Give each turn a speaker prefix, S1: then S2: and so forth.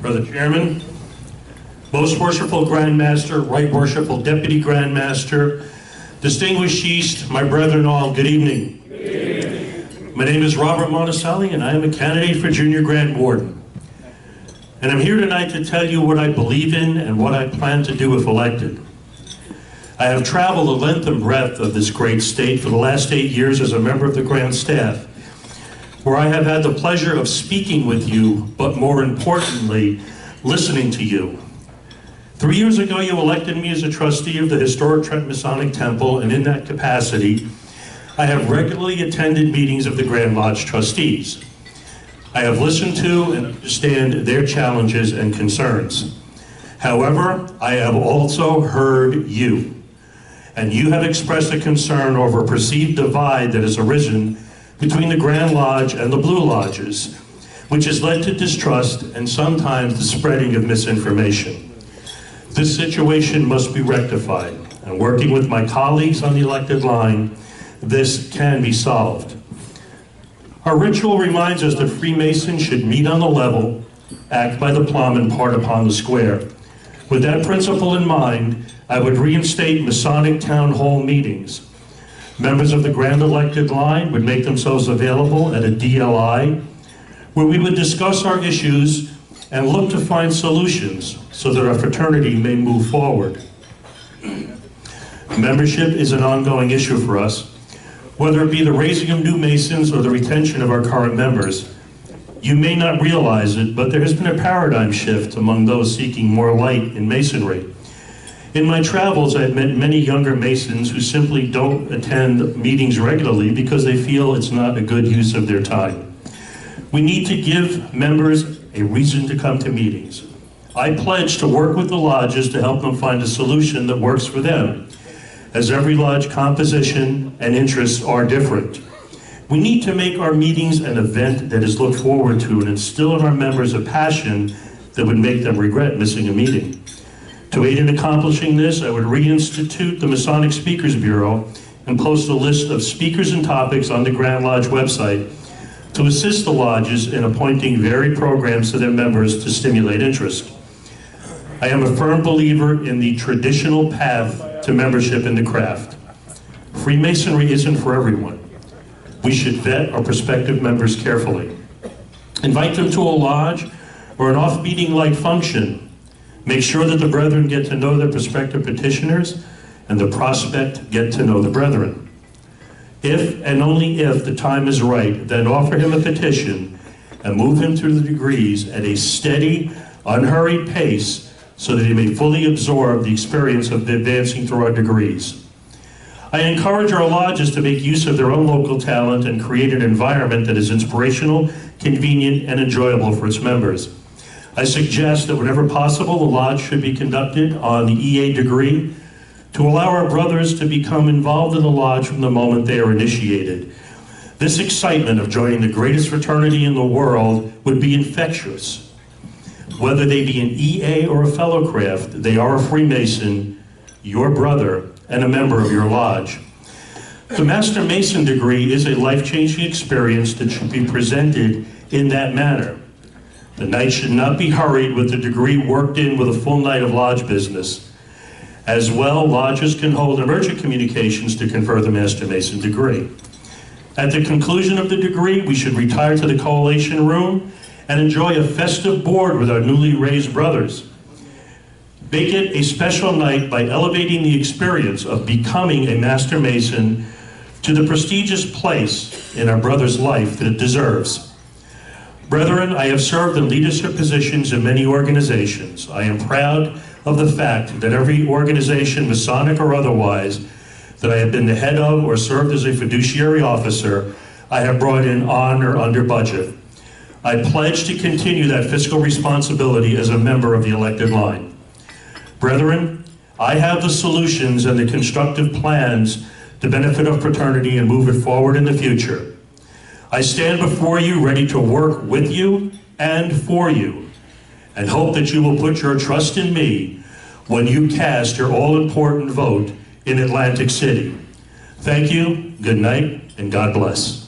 S1: Brother Chairman, Most Worshipful Grand Master, Right Worshipful Deputy Grand Master, distinguished Chiefs, my brethren all, good evening. Good evening. My name is Robert Monacelli, and I am a candidate for Junior Grand Warden. And I'm here tonight to tell you what I believe in and what I plan to do if elected. I have traveled the length and breadth of this great state for the last 8 years as a member of the Grand Staff, where I have had the pleasure of speaking with you, but more importantly, listening to you. 3 years ago, you elected me as a trustee of the historic Trent Masonic Temple, and in that capacity, I have regularly attended meetings of the Grand Lodge trustees. I have listened to and understand their challenges and concerns. However, I have also heard you, and you have expressed a concern over a perceived divide that has arisen between the Grand Lodge and the Blue Lodges, which has led to distrust and sometimes the spreading of misinformation. This situation must be rectified, and working with my colleagues on the elected line, this can be solved. Our ritual reminds us that Freemasons should meet on the level, act by the plumb, and part upon the square. With that principle in mind, I would reinstate Masonic town hall meetings. Members of the Grand Elected Line would make themselves available at a DLI, where we would discuss our issues and look to find solutions so that our fraternity may move forward. Membership is an ongoing issue for us, whether it be the raising of new Masons or the retention of our current members. You may not realize it, but there has been a paradigm shift among those seeking more light in Masonry. In my travels, I've met many younger Masons who simply don't attend meetings regularly because they feel it's not a good use of their time. We need to give members a reason to come to meetings. I pledge to work with the lodges to help them find a solution that works for them, as every lodge composition and interests are different. We need to make our meetings an event that is looked forward to and instill in our members a passion that would make them regret missing a meeting. To aid in accomplishing this, I would reinstitute the Masonic Speakers Bureau and post a list of speakers and topics on the Grand Lodge website to assist the lodges in appointing varied programs to their members to stimulate interest. I am a firm believer in the traditional path to membership in the craft. Freemasonry isn't for everyone. We should vet our prospective members carefully. Invite them to a lodge or an off-meeting-like function. Make sure that the brethren get to know their prospective petitioners and the prospect get to know the brethren. If and only if the time is right, then offer him a petition and move him through the degrees at a steady, unhurried pace so that he may fully absorb the experience of advancing through our degrees. I encourage our lodges to make use of their own local talent and create an environment that is inspirational, convenient, and enjoyable for its members. I suggest that whenever possible, the lodge should be conducted on the EA degree to allow our brothers to become involved in the lodge from the moment they are initiated. This excitement of joining the greatest fraternity in the world would be infectious. Whether they be an EA or a fellow craft, they are a Freemason, your brother, and a member of your lodge. The Master Mason degree is a life-changing experience that should be presented in that manner. The night should not be hurried with the degree worked in with a full night of lodge business. As well, lodges can hold emergent communications to confer the Master Mason degree. At the conclusion of the degree, we should retire to the collation room and enjoy a festive board with our newly raised brothers. Make it a special night by elevating the experience of becoming a Master Mason to the prestigious place in our brother's life that it deserves. Brethren, I have served in leadership positions in many organizations. I am proud of the fact that every organization, Masonic or otherwise, that I have been the head of or served as a fiduciary officer, I have brought in on or under budget. I pledge to continue that fiscal responsibility as a member of the elected line. Brethren, I have the solutions and the constructive plans to benefit our fraternity and move it forward in the future. I stand before you ready to work with you and for you, and hope that you will put your trust in me when you cast your all-important vote in Atlantic City. Thank you, good night, and God bless.